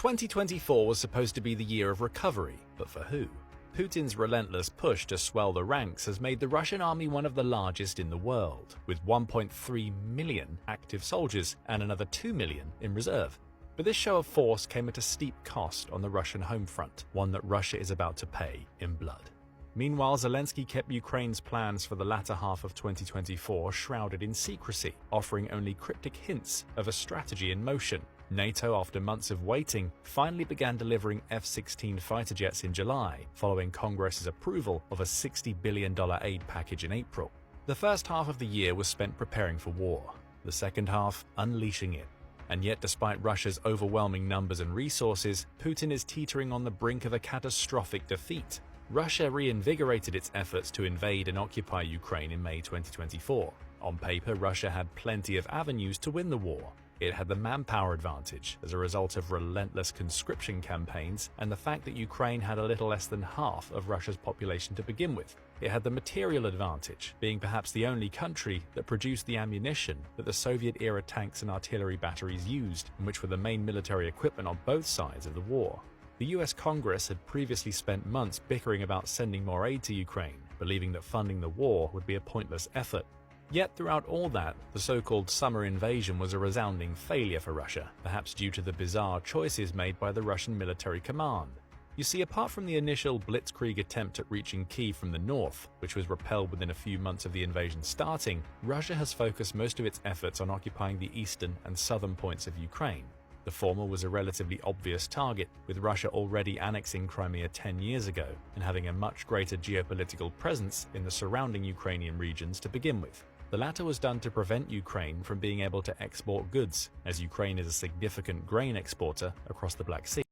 2024 was supposed to be the year of recovery, but for who? Putin's relentless push to swell the ranks has made the Russian army one of the largest in the world, with 1.3 million active soldiers and another 2 million in reserve. But this show of force came at a steep cost on the Russian home front, one that Russia is about to pay in blood. Meanwhile, Zelensky kept Ukraine's plans for the latter half of 2024 shrouded in secrecy, offering only cryptic hints of a strategy in motion. NATO, after months of waiting, finally began delivering F-16 fighter jets in July, following Congress's approval of a $60 billion aid package in April. The first half of the year was spent preparing for war, the second half unleashing it. And yet, despite Russia's overwhelming numbers and resources, Putin is teetering on the brink of a catastrophic defeat. Russia reinvigorated its efforts to invade and occupy Ukraine in May 2024. On paper, Russia had plenty of avenues to win the war. It had the manpower advantage as a result of relentless conscription campaigns and the fact that Ukraine had a little less than half of Russia's population to begin with. It had the material advantage, being perhaps the only country that produced the ammunition that the Soviet-era tanks and artillery batteries used, and which were the main military equipment on both sides of the war. The US Congress had previously spent months bickering about sending more aid to Ukraine, believing that funding the war would be a pointless effort. Yet throughout all that, the so-called summer invasion was a resounding failure for Russia, perhaps due to the bizarre choices made by the Russian military command. You see, apart from the initial blitzkrieg attempt at reaching Kyiv from the north, which was repelled within a few months of the invasion starting, Russia has focused most of its efforts on occupying the eastern and southern points of Ukraine. The former was a relatively obvious target, with Russia already annexing Crimea 10 years ago and having a much greater geopolitical presence in the surrounding Ukrainian regions to begin with. The latter was done to prevent Ukraine from being able to export goods, as Ukraine is a significant grain exporter across the Black Sea.